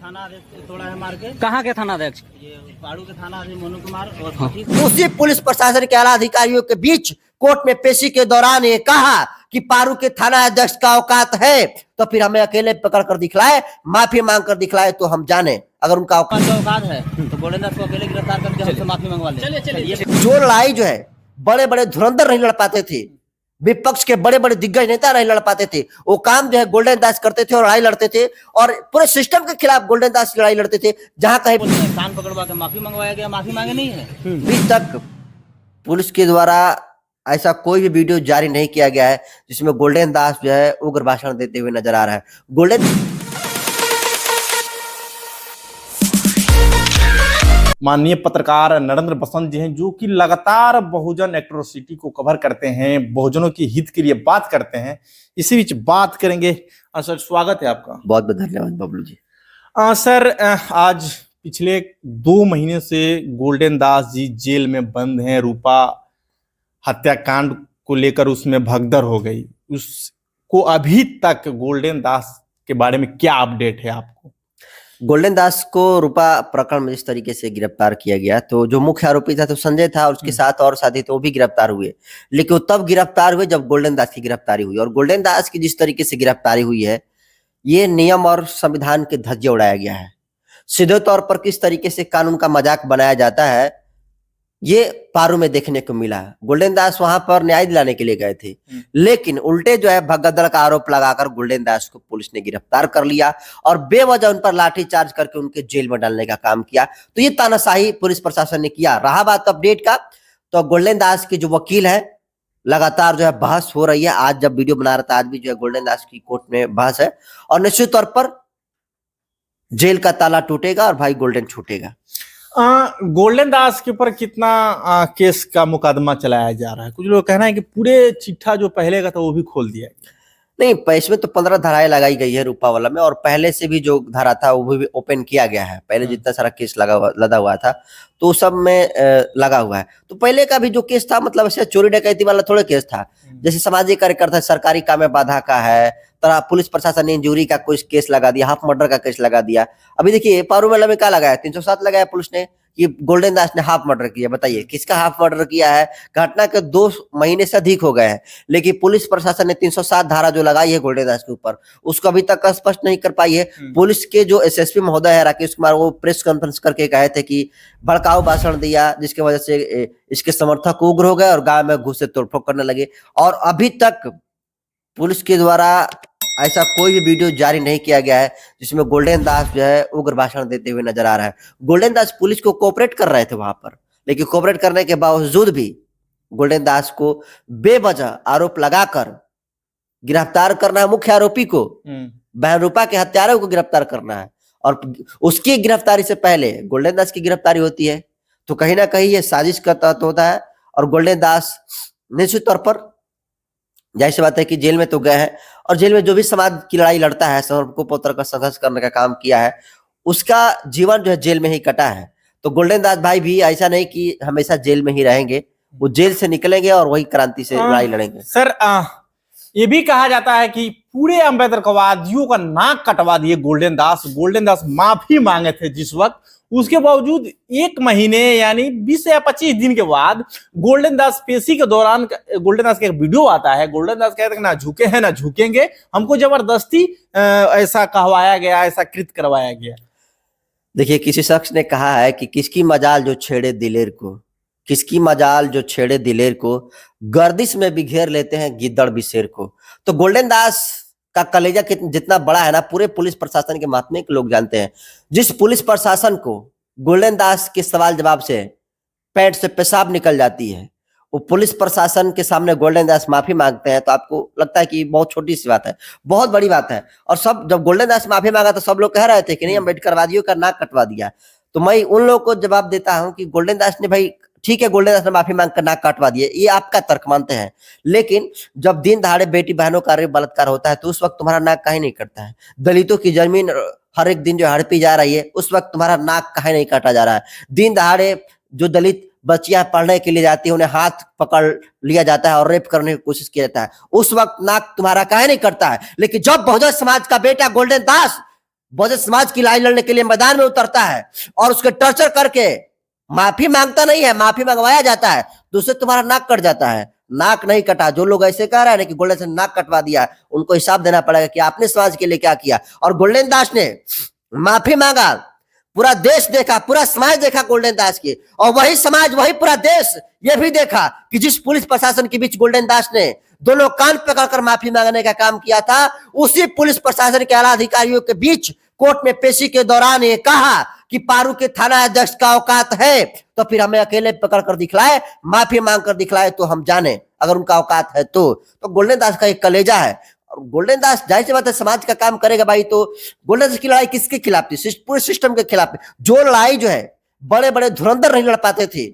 थाना अध्यक्ष तोड़ा है मार के। कहाँ के थाना अध्यक्ष? ये पाड़ू के थाना अध्यक्ष मोनू कुमार और उसी पुलिस प्रशासन के आला अधिकारियों के बीच कोर्ट में पेशी के दौरान ये कहा कि पारू के थाना अध्यक्ष का औकात है तो फिर हमें अकेले पकड़ कर दिखलाए, माफी मांग कर दिखलाए तो हम जाने। अगर उनका औकात है तो गोल्डन दास को अकेले गिरफ्तार करके हमसे माफी मंगवा ले। चलिए जो लड़ाई जो है बड़े बड़े धुरंधर नहीं लड़ पाते थे, विपक्ष के बड़े बड़े दिग्गज नेता नहीं लड़ पाते थे, वो काम जो है गोल्डन दास करते थे और लड़ाई लड़ते थे और पूरे सिस्टम के खिलाफ गोल्डन दास लड़ाई लड़ते थे। जहां कहीं कान पकड़वा के माफी मंगवाया गया, माफी मांगे नहीं है। अभी तक पुलिस के द्वारा ऐसा कोई भी वीडियो जारी नहीं किया गया है जिसमें गोल्डन दास जो है उग्र भाषण देते हुए नजर आ रहा है। माननीय पत्रकार नरेंद्र बसंत जी हैं जो कि लगातार बहुजन एट्रोसिटी को कवर करते हैं, बहुजनों की हित के लिए बात करते हैं। इसी बीच बात करेंगे। सर स्वागत है आपका। बहुत बहुत धन्यवाद बबलू जी। सर आज पिछले 2 महीने से गोल्डन दास जी जेल में बंद हैं। रूपा हत्याकांड को लेकर उसमें भगदड़ हो गई, उसको अभी तक गोल्डन दास के बारे में क्या अपडेट है आपको? गोल्डन दास को रूपा प्रकरण में जिस तरीके से गिरफ्तार किया गया तो जो मुख्य आरोपी था तो संजय था और उसके साथ और साथी तो वो भी गिरफ्तार हुए, लेकिन वो तब गिरफ्तार हुए जब गोल्डन दास की गिरफ्तारी हुई। और गोल्डन दास की जिस तरीके से गिरफ्तारी हुई है ये नियम और संविधान के धज्जे उड़ाया गया है। सीधे तौर पर किस तरीके से कानून का मजाक बनाया जाता है ये पारू में देखने को मिला। गोल्डन दास वहां पर न्याय दिलाने के लिए गए थे, लेकिन उल्टे जो है भगदड़ का आरोप लगाकर गोल्डन दास को पुलिस ने गिरफ्तार कर लिया और बेवजह उन पर लाठीचार्ज करके उनके जेल में डालने का काम किया। तो ये तानाशाही पुलिस प्रशासन ने किया। रहा बात अपडेट का, तो गोल्डन दास के जो वकील है लगातार जो है बहस हो रही है। आज जब वीडियो बना रहा था आज भी जो है गोल्डन दास की कोर्ट में बहस है और निश्चित तौर पर जेल का ताला टूटेगा और भाई गोल्डन छूटेगा। गोल्डन दास के ऊपर कितना केस का मुकदमा चलाया जा रहा है? कुछ लोग कहना है कि पूरे चिट्ठा जो पहले का था वो भी खोल दिया गया। नहीं, इसमें तो 15 धाराएं लगाई गई है रूपा वाला में और पहले से भी जो धारा था वो भी ओपन किया गया है। पहले जितना सारा केस लदा हुआ था तो सब में लगा हुआ है। तो पहले का भी जो केस था मतलब ऐसे चोरी डकैती वाला थोड़ा केस था, जैसे सामाजिक कार्यकर्ता सरकारी काम में बाधा का है, तरह पुलिस प्रशासन ने इंजूरी का कोई केस लगा दिया, हाफ मर्डर का केस लगा दिया। अभी देखिए पारू मेला में क्या लगाया, 307 लगाया पुलिस ने कि गोल्डन दास ने हाफ मर्डर किया। बताइए किसका हाफ मर्डर किया है? घटना के 2 महीने से अधिक हो गए हैं, लेकिन पुलिस प्रशासन ने 307 धारा जो लगाई है गोल्डन दास के ऊपर उसको अभी तक स्पष्ट नहीं कर पाई है। पुलिस के जो एसएसपी महोदय है राकेश कुमार, वो प्रेस कॉन्फ्रेंस करके कहे थे कि भड़काऊ भाषण दिया जिसकी वजह से इसके समर्थक उग्र हो गए और गांव में घुस से तोड़फोड़ करने लगे। और अभी तक पुलिस के द्वारा ऐसा कोई भी वीडियो जारी नहीं किया गया है जिसमें गोल्डन दास जो है उग्र भाषण देते हुए नजर आ रहा है। गोल्डन दास पुलिस को कोऑपरेट कर रहे थे वहां पर, लेकिन कोऑपरेट करने के बावजूद भी गोल्डन दास को बेवजह आरोप लगाकर गिरफ्तार करना है। मुख्य आरोपी को, बहन रूपा के हत्यारों को गिरफ्तार करना है और उसकी गिरफ्तारी से पहले गोल्डन दास की गिरफ्तारी होती है। तो कहीं ना कहीं ये साजिश का तहत होता है और गोल्डन दास निश्चित तौर पर जाहिर सी बात है कि जेल में तो गए हैं और जेल में जो भी समाज की लड़ाई लड़ता है, समर्पण का संघर्ष करने का काम किया है, उसका जीवन जो है जेल में ही कटा है। तो गोल्डन दास भाई भी ऐसा नहीं कि हमेशा जेल में ही रहेंगे, वो जेल से निकलेंगे और वही क्रांति से लड़ाई लड़ेंगे। सर ये भी कहा जाता है कि पूरे अम्बेडकरवादियों का नाक कटवा दिए गोल्डन दास। गोल्डन दास माफी मांगे थे जिस वक्त, उसके बावजूद 1 महीने यानी 20 या 25 दिन के बाद गोल्डन दास पेशी के दौरान गोल्डन दास का एक वीडियो आता है। गोल्डन दास कहते हैं ना झुके हैं ना झुकेंगे, हमको जबरदस्ती ऐसा कहवाया गया, ऐसा कृत करवाया गया। देखिए किसी शख्स ने कहा है कि किसकी मजाल जो छेड़े दिलेर को, किसकी मजाल जो छेड़े दिलेर को, गर्दिश में भी घेर लेते हैं गिद्दड़ भी शेर को। तो गोल्डन दास का कलेजा जितना बड़ा है ना, पूरे पुलिस प्रशासन के महात्मे के लोग जानते हैं। जिस पुलिस प्रशासन को गोल्डन दास के सवाल जवाब से पेट से पेशाब निकल जाती है, वो पुलिस प्रशासन के सामने गोल्डन दास माफी मांगते हैं तो आपको लगता है कि बहुत छोटी सी बात है, बहुत बड़ी बात है। और सब जब गोल्डन दास माफी मांगा तो सब लोग कह रहे थे कि नहीं अम्बेडकरवादियों का नाक कटवा दिया। तो मैं उन लोगों को जवाब देता हूं कि गोल्डन दास ने भाई ठीक है, गोल्डन दास ने माफी मांग कर नाक काटवा दिए, ये आपका तर्क मानते हैं, लेकिन जब दिन दहाड़े बेटी बहनों का बलात्कार होता है तो उस वक्त तुम्हारा नाक काहे नहीं कटता है? दलितों की जमीन हर एक दिन जो हड़पी जा रही है उस वक्त तुम्हारा नाक काहे नहीं काटा जा रहा है? दिन दहाड़े जो दलित बच्चियां पढ़ने के लिए जाती है उन्हें हाथ पकड़ लिया जाता है और रेप करने की कोशिश किया जाता है, उस वक्त नाक तुम्हारा काहे नहीं कटता है? लेकिन जब बहुजन समाज का बेटा गोल्डन दास बहुजन समाज की लड़ाई लड़ने के लिए मैदान में उतरता है और उसके टॉर्चर करके माफी मांगता नहीं है, माफी मंगवाया जाता है तो उससे तुम्हारा नाक कट जाता है। नाक नहीं कटा। जो लोग ऐसे कह रहे हैं कि गोल्डन से नाक कटवा दिया, उनको हिसाब देना पड़ेगा कि आपने समाज के लिए क्या किया। और गोल्डन दास ने माफी मांगा, पूरा देश देखा, पूरा समाज देखा गोल्डन दास की, और वही समाज, वही पूरा देश ये भी देखा कि जिस पुलिस प्रशासन के बीच गोल्डन दास ने दोनों कान पकड़कर माफी मांगने का काम किया था, उसी पुलिस प्रशासन के आला अधिकारियों के बीच कोर्ट में पेशी के दौरान ये कहा कि पारू के थाना अध्यक्ष का औकात है तो फिर हमें अकेले पकड़ कर दिखलाए, माफी मांग कर दिखलाए तो हम जाने अगर उनका औकात है तो गोल्डन दास का एक कलेजा है। और गोल्डन दास जाहिर सी बात है समाज का काम करेगा भाई। तो गोल्डन दास की लड़ाई किसके खिलाफ थी? पूरे सिस्टम के खिलाफ। जो लड़ाई जो है बड़े बड़े धुरंधर नहीं लड़ पाते थे,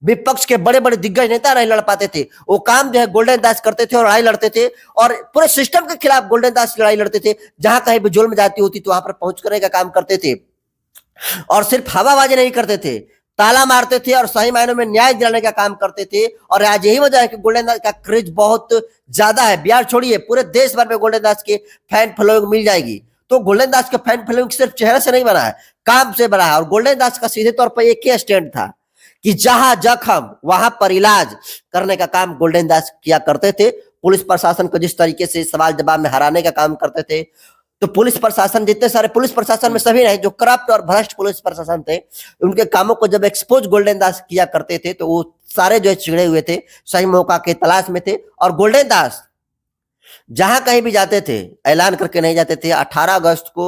विपक्ष के बड़े बड़े दिग्गज नेता नहीं लड़ पाते थे, वो काम जो है गोल्डन दास करते थे और लड़ाई लड़ते थे और पूरे सिस्टम के खिलाफ गोल्डन दास लड़ाई लड़ते थे। जहां कहीं भी जुल्म जाती होती तो वहां पर पहुंच करने का काम करते थे और सिर्फ हवाबाजी नहीं करते थे, ताला मारते थे और सही मायनों में न्याय दिलाने का काम करते थे। और आज यही वजह है कि गोल्डन दास का क्रेज बहुत ज्यादा है। बिहार छोड़िए, पूरे देश भर में गोल्डन दास के फैन फॉलोइंग मिल जाएगी। तो गोल्डन दास का फैन फॉलोइंग सिर्फ चेहरे से नहीं बना है, काम से बना है। और गोल्डन दास का सीधे तौर पर एक ही स्टैंड था कि जहां जख्म वहां पर इलाज करने का काम गोल्डन दास किया करते थे। पुलिस प्रशासन को जिस तरीके से सवाल जवाब में हराने का काम करते थे, तो पुलिस प्रशासन, जितने सारे पुलिस प्रशासन में सभी नहीं, जो करप्ट और भ्रष्ट पुलिस प्रशासन थे, उनके कामों को जब एक्सपोज गोल्डन दास किया करते थे तो वो सारे जो चिड़े हुए थे, सही मौका के तलाश में थे। और गोल्डन दास जहां कहीं भी जाते थे ऐलान करके नहीं जाते थे। 18 अगस्त को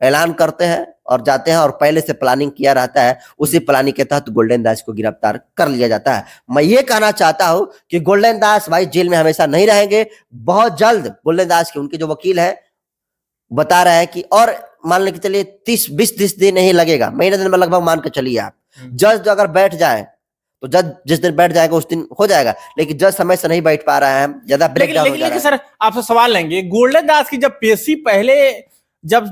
ऐलान करते हैं और जाते हैं और पहले से प्लानिंग किया रहता है, उसी प्लानिंग के तहत गोल्डन दास को गिरफ्तार कर लिया जाता है। मैं ये कहना चाहता हूं कि गोल्डन दास भाई जेल में हमेशा नहीं रहेंगे। बहुत जल्द गोल्डन दास के उनके जो वकील है बता रहे हैं कि और मान लेके चलिए 30-20 दिन नहीं लगेगा, महीने दिन में लगभग मान के चलिए आप। जज अगर बैठ जाए तो जज जिस दिन बैठ जाएगा उस दिन हो जाएगा, लेकिन जज समय से नहीं बैठ पा रहा है, ज्यादा ब्रेक डाउन हो जा रहा है। सर आपसे सवाल लेंगे, गोल्डन दास की जब पेशी पहले जब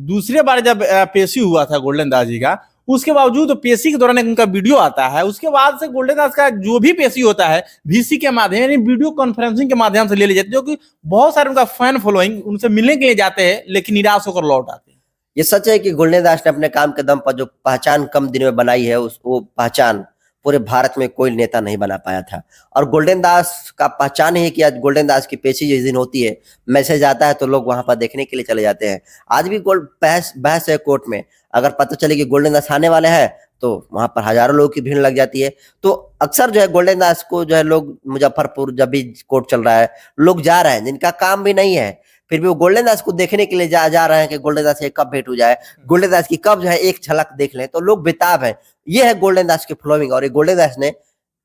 दूसरे बार जब पेशी हुआ था गोल्डन दास जी का, उसके बावजूद पेशी के दौरान एक उनका वीडियो आता है, उसके बाद से गोल्डन दास का जो भी पेशी होता है वीसी के माध्यम यानी वीडियो कॉन्फ्रेंसिंग के माध्यम से ले ली जाती है, जो कि बहुत सारे उनका फैन फॉलोइंग उनसे मिलने के लिए जाते हैं लेकिन निराश होकर लौट आते हैं। ये सच है कि गोल्डन दास ने अपने काम के दम पर जो पहचान कम दिन में बनाई है, वो पहचान पूरे भारत में कोई नेता नहीं बना पाया था। और गोल्डन दास का पहचान है कि आज गोल्डन दास की पेशी जिस दिन होती है, मैसेज आता है तो लोग वहां पर देखने के लिए चले जाते हैं। आज भी बहस है कोर्ट में, अगर पता चले कि गोल्डन दास आने वाले हैं तो वहां पर हजारों लोगों की भीड़ लग जाती है। तो अक्सर जो है गोल्डन दास को जो है लोग, मुजफ्फरपुर जब भी कोर्ट चल रहा है लोग जा रहे हैं जिनका काम भी नहीं है, फिर भी वो गोल्डन दास को देखने के लिए जा रहे हैं कि गोल्डन दास से कब भेंट हो जाए, गोल्डन दास की कब जो है एक झलक देख लें। तो लोग बेताब है। ये है गोल्डन दास की फॉलोइंग। और ये गोल्डन दास ने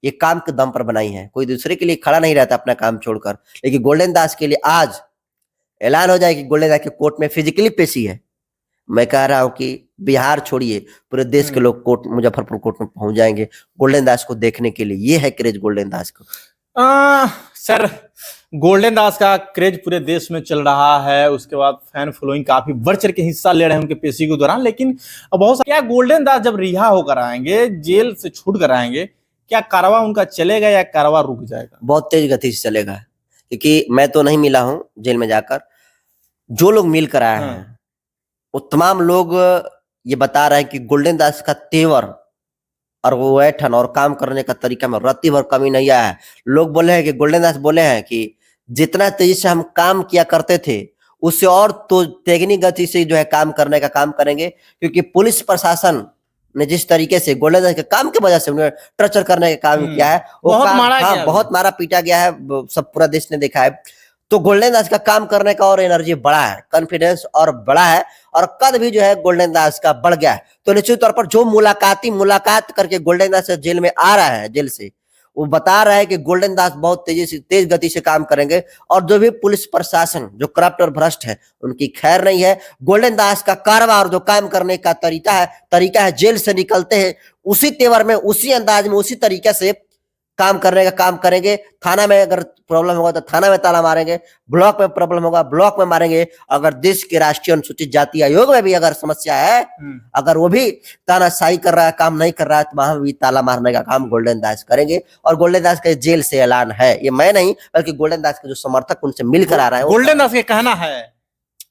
ये काम के दम पर बनाई है, कोई दूसरे के लिए खड़ा नहीं रहता अपना काम छोड़कर। लेकिन गोल्डन दास के लिए आज ऐलान हो जाए कि गोल्डन दास के कोर्ट में फिजिकली पेशी है। मैं कह रहा हूं कि बिहार छोड़िए पूरे देश के लोग कोर्ट, मुजफ्फरपुर कोर्ट में पहुंच जाएंगे गोल्डन दास को देखने के लिए। ये है क्रेज गोल्डन दास को। सर गोल्डन दास का क्रेज पूरे देश में चल रहा है, उसके बाद फैन फॉलोइंग काफी बढ़ चढ़ के हिस्सा ले रहे हैं उनके पेशी के दौरान। लेकिन बहुत क्या गोल्डन दास जब रिहा होकर आएंगे, जेल से छूट कर आएंगे, क्या कारवां उनका चलेगा या कारवां रुक जाएगा? बहुत तेज गति से चलेगा, क्योंकि मैं तो नहीं मिला हूं जेल में जाकर, जो लोग मिल कर आए हैं वो तमाम लोग ये बता रहे हैं कि गोल्डन दास का तेवर और वो ऐठन और काम करने का तरीका में रत्ती भर कमी नहीं आया है। लोग बोले हैं कि गोल्डन दास बोले हैं कि जितना तेजी से हम काम किया करते थे उससे और तो तेगनी गति से जो है काम करने का काम करेंगे, क्योंकि पुलिस प्रशासन ने जिस तरीके से गोल्डन दास के काम की वजह से उन्हें टर्चर करने का काम किया है, वो बहुत मारा पीटा गया है, सब पूरा देश ने देखा है। तो गोल्डन दास का काम करने का और एनर्जी बढ़ा है, कॉन्फिडेंस और बढ़ा है, और कद भी जो है गोल्डन दास का बढ़ गया है। तो निश्चित तौर पर जो मुलाकात करके गोल्डन दास जेल में आ रहा है, जेल से वो बता रहा है कि गोल्डन दास बहुत तेज गति से काम करेंगे। और जो भी पुलिस प्रशासन जो करप्ट और भ्रष्ट है उनकी खैर नहीं है। गोल्डन दास का कारवां और जो काम करने का तरीका है जेल से निकलते हैं उसी तेवर में, उसी अंदाज में, उसी तरीके से काम करने का काम करेंगे। थाना में अगर प्रॉब्लम होगा तो थाना में ताला मारेंगे, ब्लॉक में प्रॉब्लम होगा ब्लॉक में मारेंगे। अगर देश के राष्ट्रीय अनुसूचित जाति आयोग में भी अगर समस्या है, अगर वो भी तानाशाही कर रहा है, काम नहीं कर रहा है, तो वहां भी ताला मारने का काम गोल्डन दास करेंगे। और गोल्डन दास का जेल से ऐलान है, ये मैं नहीं बल्कि गोल्डन दास के जो समर्थक उनसे मिलकर आ रहा है, गोल्डन दास का कहना है।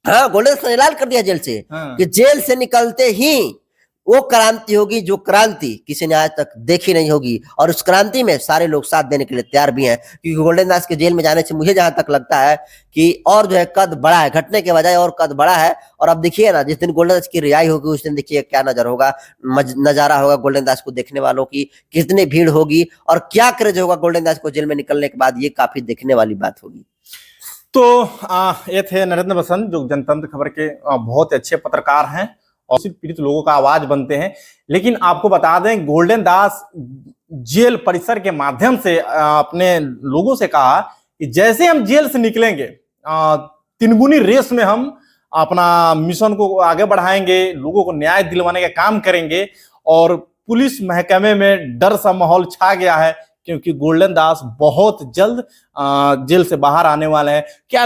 हाँ, गोल्डन दास को ऐलान कर दिया जेल से हाँ। कि जेल से निकलते ही वो क्रांति होगी जो क्रांति किसी ने आज तक देखी नहीं होगी, और उस क्रांति में सारे लोग साथ देने के लिए तैयार भी हैं, क्योंकि गोल्डन दास के जेल में जाने से मुझे जहां तक लगता है कि और जो है कद बड़ा है, घटने के बजाय और कद बड़ा है। और अब देखिए ना, जिस दिन गोल्डन दास की रिहाई होगी उस दिन देखिए क्या नजर होगा, नजारा होगा गोल्डन दास को देखने वालों की, कितनी भीड़ होगी और क्या क्रेज होगा गोल्डन दास को जेल में निकलने के बाद, ये काफी देखने वाली बात होगी। तो ये थे नरेंद्र बसंत, जो जनतंत्र खबर के बहुत अच्छे पत्रकार हैं और पीड़ित लोगों का आवाज बनते हैं। लेकिन आपको बता दें, गोल्डन दास जेल परिसर के माध्यम से अपने लोगों से कहा कि जैसे हम जेल से निकलेंगे, तिनगुनी रेस में हम अपना मिशन को आगे बढ़ाएंगे, लोगों को न्याय दिलवाने का काम करेंगे। और पुलिस महकमे में डर सा माहौल छा गया है, क्योंकि गोल्डन दास बहुत जल्द जेल से बाहर आने वाले हैं। क्या